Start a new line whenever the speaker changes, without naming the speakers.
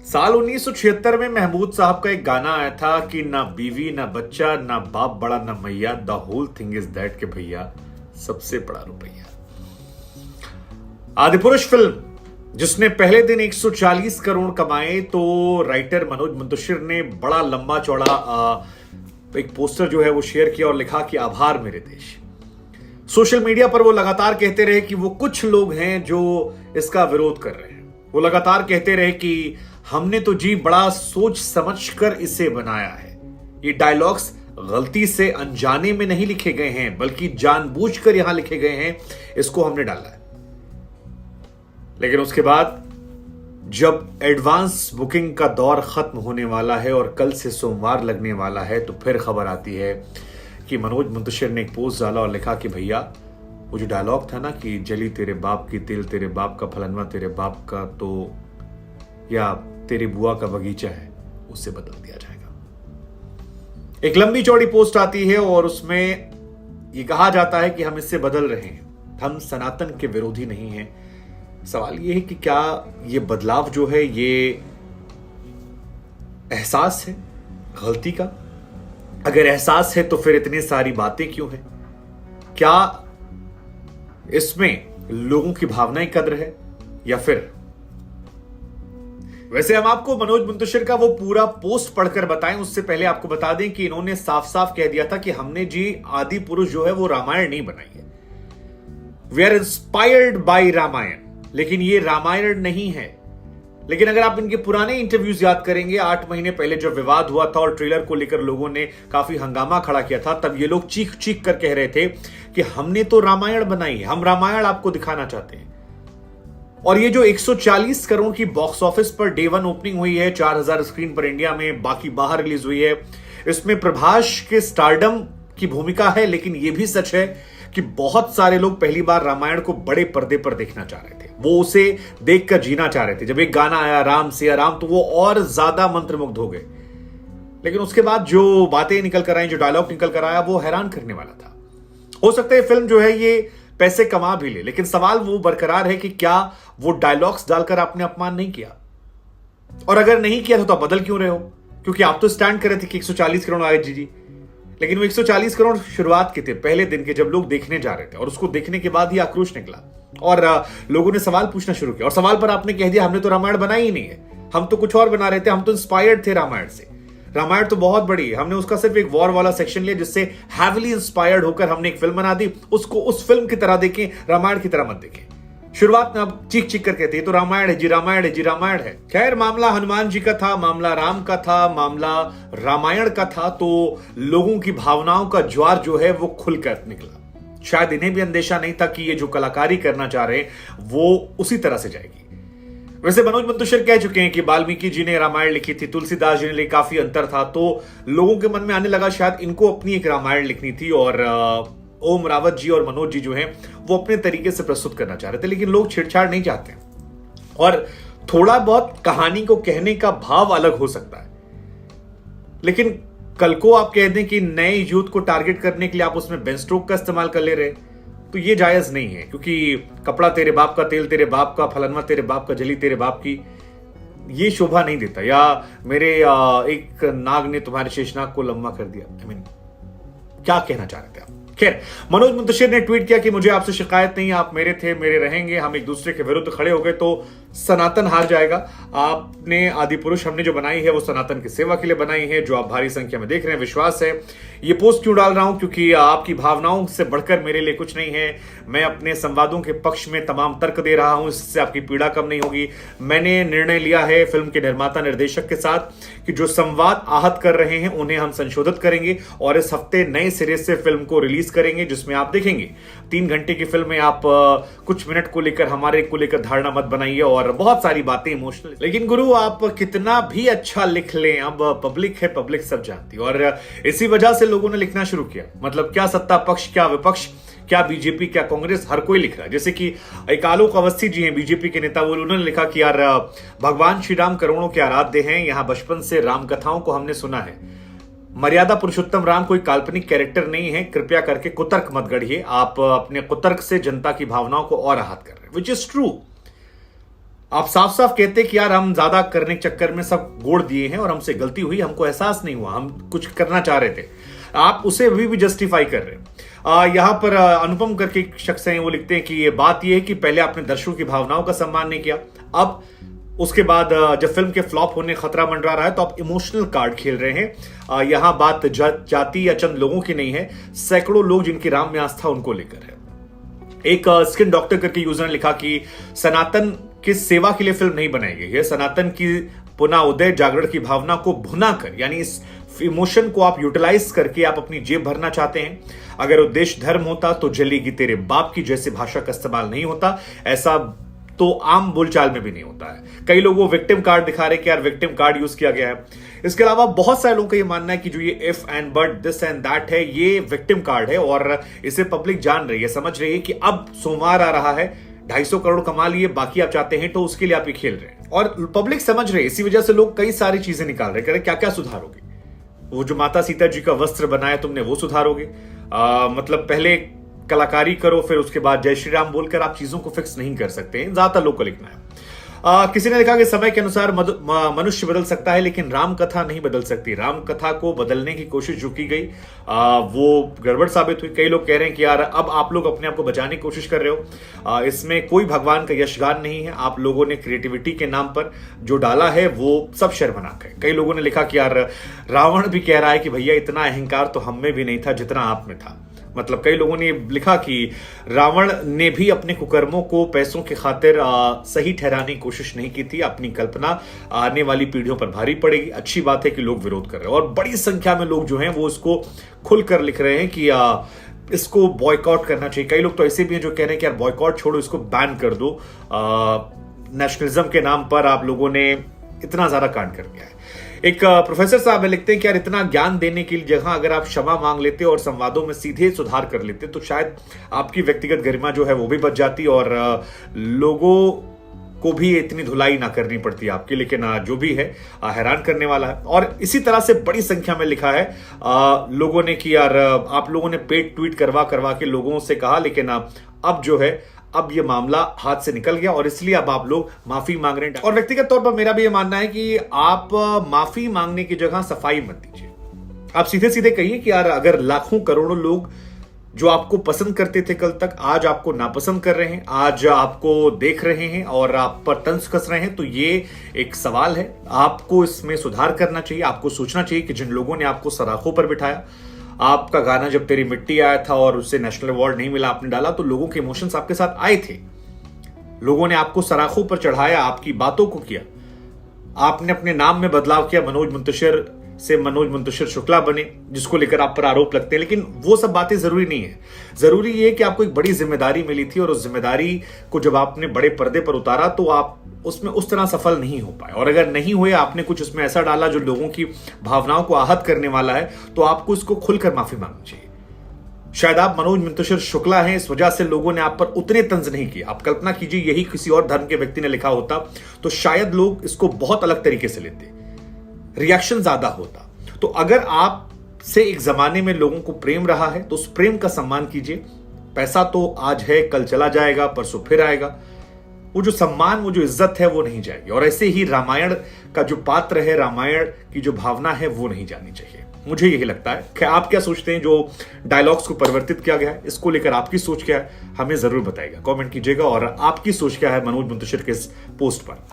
साल 1976 में महमूद साहब का एक गाना आया था कि ना बीवी ना बच्चा ना बाप बड़ा ना मैया, the whole thing is that के भैया सबसे बड़ा रुपया। आदिपुरुष फिल्म जिसने पहले दिन 140 करोड़ कमाए, तो राइटर मनोज मुंतशिर ने बड़ा लंबा चौड़ा एक पोस्टर जो है वो शेयर किया और लिखा कि आभार मेरे देश। सोशल मीडिया पर वो लगातार कहते रहे कि वो कुछ लोग हैं जो इसका विरोध कर रहे हैं। वो लगातार कहते रहे कि हमने तो जी बड़ा सोच समझ कर इसे बनाया है, ये डायलॉग्स गलती से अनजाने में नहीं लिखे गए हैं बल्कि जानबूझकर यहां लिखे गए हैं, इसको हमने डाला है। लेकिन उसके बाद जब एडवांस बुकिंग का दौर खत्म होने वाला है और कल से सोमवार लगने वाला है, तो फिर खबर आती है कि मनोज मुंतशिर ने एक पोस्ट डाला और लिखा कि भैया वो जो डायलॉग था ना कि जली तेरे बाप की तिल तेरे बाप का फलनवा तेरे बाप का, तो या तेरी बुआ का बगीचा है, उससे बदल दिया जाएगा। एक लंबी चौड़ी पोस्ट आती है और उसमें यह कहा जाता है कि हम इससे बदल रहे हैं, हम सनातन के विरोधी नहीं हैं। सवाल यह है कि क्या यह बदलाव जो है ये एहसास है गलती का? अगर एहसास है तो फिर इतनी सारी बातें क्यों हैं? क्या इसमें लोगों की भावनाएं कद्र है या फिर? वैसे हम आपको मनोज मुंतशिर का वो पूरा पोस्ट पढ़कर बताएं उससे पहले आपको बता दें कि इन्होंने साफ साफ कह दिया था कि हमने जी आदि पुरुष जो है वो रामायण नहीं बनाई है, we are inspired by Ramayan, लेकिन ये रामायण नहीं है। लेकिन अगर आप इनके पुराने इंटरव्यूज याद करेंगे, 8 महीने पहले जब विवाद हुआ था और ट्रेलर को लेकर लोगों ने काफी हंगामा खड़ा किया था, तब ये लोग चीख चीख कर कह रहे थे कि हमने तो रामायण बनाई है, हम रामायण आपको दिखाना चाहते हैं। और ये जो 140 करोड़ की box office per day 1 opening हुई है, 4000 स्क्रीन पर इंडिया में, बाकी बाहर रिलीज हुई है, इसमें प्रभास के स्टारडम की भूमिका है। लेकिन यह भी सच है कि बहुत सारे लोग पहली बार रामायण को बड़े पर्दे पर देखना चाह रहे थे, वो उसे देखकर जीना चाह रहे थे। जब एक गाना आया राम सिया राम, तो वो और ज्यादा मंत्रमुग्ध हो गए। लेकिन उसके बाद जो बातें निकल कर आई, जो डायलॉग निकल कर आया, वो हैरान करने वाला था। हो सकता है फिल्म जो है ये पैसे कमा भी ले, लेकिन सवाल वो बरकरार है कि क्या वो डायलॉग्स डालकर आपने अपमान नहीं किया? और अगर नहीं किया तो आप बदल क्यों रहे हो? क्योंकि आप तो स्टैंड कर रहे थे कि 140 करोड़ आए जी, लेकिन वो 140 करोड़ शुरुआत के थे, पहले दिन के, जब लोग देखने जा रहे थे। और उसको देखने के बाद ही आक्रोश निकला और लोगों ने सवाल पूछना शुरू किया। और सवाल पर आपने कह दिया हमने तो रामायण बनाई ही नहीं है, हम तो कुछ और बना रहे थे, हम तो इंस्पायर्ड थे रामायण से। रामायण तो बहुत बड़ी है, हमने उसका सिर्फ एक वॉर वाला सेक्शन लिया जिससे हैविली इंस्पायर्ड होकर हमने एक फिल्म बना दी। उसको उस फिल्म की तरह देखें, रामायण की तरह मत देखें। शुरुआत में आप चीख चीख कर कहते हैं तो रामायण है जी, रामायण है जी, रामायण है। खैर, मामला हनुमान जी का था, मामला राम का था, मामला रामायण का था, तो लोगों की भावनाओं का ज्वार जो है वो खुलकर निकला। शायद इन्हें भी अंदेशा नहीं था कि ये जो कलाकारी करना चाह रहे हैं वो उसी तरह से जाएगी। वैसे मनोज मुंतशिर कह चुके हैं कि वाल्मीकि जी ने रामायण लिखी थी, तुलसीदास जी ने लिखी, काफी अंतर था। तो लोगों के मन में आने लगा शायद इनको अपनी एक रामायण लिखनी थी और ओम रावत जी और मनोज जी जो हैं वो अपने तरीके से प्रस्तुत करना चाह रहे थे। लेकिन लोग छेड़छाड़ नहीं चाहते और थोड़ा बहुत कहानी को कहने का भाव अलग हो सकता है। लेकिन कल को आप कह दें कि नए यूथ को टारगेट करने के लिए आप उसमें बेन स्टोक का इस्तेमाल कर ले रहे, तो ये जायज नहीं है। क्योंकि कपड़ा तेरे बाप का, तेल तेरे बाप का, फलनवा तेरे बाप का, जली तेरे बाप की, ये शोभा नहीं देता। या मेरे एक नाग ने तुम्हारे शेषनाग को लंबा कर दिया। क्या कहना चाह रहे थे आप? खैर, मनोज मुंतशिर ने ट्वीट किया कि मुझे आपसे शिकायत नहीं, आप मेरे थे, मेरे रहेंगे, हम एक दूसरे के विरुद्ध खड़े हो गए तो सनातन हार जाएगा। आपने आदि पुरुष हमने जो बनाई है वो सनातन की सेवा के लिए बनाई है, जो आप भारी संख्या में देख रहे हैं, विश्वास है। ये पोस्ट क्यों डाल रहा हूं? क्योंकि आपकी भावनाओं से बढ़कर मेरे लिए कुछ नहीं है। मैं अपने संवादों के पक्ष में तमाम तर्क दे रहा हूं, इससे आपकी पीड़ा कम नहीं होगी। मैंने निर्णय लिया है फिल्म के निर्माता निर्देशक के साथ कि जो संवाद आहत कर रहे हैं उन्हें हम संशोधित करेंगे और इस हफ्ते नए सिरे से फिल्म को रिलीज करेंगे, जिसमें आप देखेंगे 3 घंटे की फिल्म में आप कुछ मिनट को लेकर हमारे को लेकर धारणा मत बनाइए और बहुत सारी बातें इमोशनल। लेकिन गुरु, आप कितना भी अच्छा लिख लें, अब पब्लिक है, पब्लिक सब जानती है। और इसी वजह से लोगों ने लिखना शुरू किया। मतलब क्या सत्ता पक्ष, क्या विपक्ष, क्या बीजेपी, क्या कांग्रेस, हर कोई लिख रहा है। जैसे कि एक आलोक अवस्थी जी हैं, बीजेपी के नेता, वो उन्होंने लिखा कि यार भगवान श्री राम करोड़ों के आराध्य हैं, यहां बचपन से राम कथाओं को हमने सुना है। मर्यादा पुरुषोत्तम राम कोई काल्पनिक कैरेक्टर नहीं है, कृपया करके कुतर्क मत गढ़िए, आप अपने कुतर्क से जनता की भावनाओं को और आहत कर रहे हैं, विच इज ट्रू। आप साफ साफ कहते कि यार हम ज्यादा करने के चक्कर में सब गोड़ दिए हैं और हमसे गलती हुई, हमको एहसास नहीं हुआ, हम कुछ करना चाह रहे थे। आप उसे अभी भी जस्टिफाई कर रहे हैं। यहां पर अनुपम करके एक शख्स हैं, वो लिखते हैं कि ये बात ये है कि पहले आपने दर्शकों की भावनाओं का सम्मान नहीं किया, अब उसके बाद जब फिल्म के फ्लॉप होने खतरा मंडरा रहा है तो आप इमोशनल कार्ड खेल रहे हैं। यहां बात जाति या चंद लोगों की नहीं है, सैकड़ों लोग जिनकी राम में आस्था उनको लेकर है। एक स्किन डॉक्टर करके यूजर ने लिखा कि सनातन की सेवा के लिए फिल्म नहीं बनाई गई है, सनातन की पुनः उदय जागरण की भावना को भुना कर, यानी इस इमोशन को आप यूटिलाइज करके आप अपनी जेब भरना चाहते हैं। अगर उद्देश्य धर्म होता तो जलेगी तेरे बाप की जैसे भाषा का इस्तेमाल नहीं होता, ऐसा तो आम बोलचाल में भी नहीं होता है। कई लोग वो विक्टिम कार्ड दिखा रहे कि यार विक्टिम कार्ड यूज किया गया है। इसके अलावा बहुत सारे लोगों का ये मानना है कि जो ये if and but this and that है, ये विक्टिम कार्ड है और इसे पब्लिक जान रही है, समझ रही है कि अब सोमवार आ रहा है, 250 करोड़ कमा लिए, बाकी आप चाहते हैं तो उसके लिए आप ये खेल रहे हैं और पब्लिक समझ रहे हैं। इसी वजह से लोग कई सारी चीजें निकाल रहे हैं, क्या क्या सुधारोगे? वो जो माता सीता जी का वस्त्र बनाया तुमने वो सुधारोगे? मतलब पहले कलाकारी करो फिर उसके बाद जय श्री राम बोलकर आप चीजों को फिक्स नहीं कर सकते हैं, ज्यादातर लोग को लिखना है। किसी ने लिखा कि समय के अनुसार मनुष्य बदल सकता है लेकिन राम कथा नहीं बदल सकती। राम कथा को बदलने की कोशिश जो की गई वो गड़बड़ साबित हुई। कई लोग कह रहे हैं कि यार अब आप लोग अपने आप को बचाने की कोशिश कर रहे हो, इसमें कोई भगवान का यशगान नहीं है, आप लोगों ने क्रिएटिविटी के नाम पर जो डाला है वो सब शर्मनाक है। कई लोगों ने लिखा कि यार रावण भी कह रहा है कि भैया इतना अहंकार तो हम में भी नहीं था जितना आप में था। मतलब कई लोगों ने लिखा कि रावण ने भी अपने कुकर्मों को पैसों की खातिर सही ठहराने की कोशिश नहीं की थी। अपनी कल्पना आने वाली पीढ़ियों पर भारी पड़ेगी। अच्छी बात है कि लोग विरोध कर रहे हैं और बड़ी संख्या में लोग जो हैं वो इसको खुलकर लिख रहे हैं कि इसको बॉयकॉट करना चाहिए। कई लोग तो ऐसे भी हैं जो कह रहे हैं कि यार बॉयकॉट छोड़ो, इसको बैन कर दो। नेशनलिज्म के नाम पर आप लोगों ने इतना ज्यादा कांड कर दिया है। एक प्रोफेसर साहब लिखते हैं कि यार इतना ज्ञान देने की जगह अगर आप क्षमा मांग लेते और संवादों में सीधे सुधार कर लेते तो शायद आपकी व्यक्तिगत गरिमा जो है वो भी बच जाती और लोगों को भी इतनी धुलाई ना करनी पड़ती आपकी। लेकिन जो भी है हैरान करने वाला है। और इसी तरह से बड़ी संख्या में लिखा है लोगों ने कि यार आप लोगों ने पेड ट्वीट करवा के लोगों से कहा, लेकिन अब जो है अब ये मामला हाथ से निकल गया और इसलिए अब आप लोग माफी मांग रहे हैं। और व्यक्तिगत तौर पर मेरा भी ये मानना है कि आप माफी मांगने की जगह सफाई मत दीजिए। आप सीधे सीधे कहिए कि यार अगर लाखों करोड़ों लोग जो आपको पसंद करते थे कल तक, आज आपको नापसंद कर रहे हैं, आज आपको देख रहे हैं और आप पर तंज कस रहे हैं, तो ये एक सवाल है। आपको इसमें सुधार करना चाहिए। आपको सोचना चाहिए कि जिन लोगों ने आपको सराखों पर बिठाया, आपका गाना जब तेरी मिट्टी आया था और उससे नेशनल अवार्ड नहीं मिला, आपने डाला, तो लोगों के इमोशंस आपके साथ आए थे। लोगों ने आपको सराखों पर चढ़ाया, आपकी बातों को किया। आपने अपने नाम में बदलाव किया, मनोज मुंतशिर से मनोज मुंतशिर शुक्ला बने, जिसको लेकर आप पर आरोप लगते हैं। लेकिन वो सब बातें जरूरी नहीं है। जरूरी ये कि आपको एक बड़ी जिम्मेदारी मिली थी और उस जिम्मेदारी को जब आपने बड़े पर्दे पर उतारा तो आप उसमें उस तरह सफल नहीं हो पाए। और अगर नहीं हुए, आपने कुछ उसमें ऐसा डाला जो लोगों की भावनाओं को आहत करने वाला है, तो आपको इसको खुलकर माफी मांगनी चाहिए। शायद आप मनोज मुंतशिर शुक्ला हैं, इस वजह से लोगों ने आप पर उतने तंज नहीं किए। आप कल्पना कीजिए यही किसी और धर्म के व्यक्ति ने लिखा होता तो शायद लोग इसको बहुत अलग तरीके से लेते, रिएक्शन ज्यादा होता। तो अगर आप से एक जमाने में लोगों को प्रेम रहा है तो उस प्रेम का सम्मान कीजिए। पैसा तो आज है, कल चला जाएगा, परसों फिर आएगा। वो जो सम्मान, वो जो इज्जत है वो नहीं जाएगी। और ऐसे ही रामायण का जो पात्र है, रामायण की जो भावना है वो नहीं जानी चाहिए। मुझे यही लगता है कि आप क्या सोचते हैं जो डायलॉग्स को परिवर्तित किया गया है, इसको लेकर आपकी सोच क्या है, हमें जरूर बताइएगा, कमेंट कीजिएगा। और आपकी सोच क्या है मनोज मुंतशिर के इस पोस्ट पर।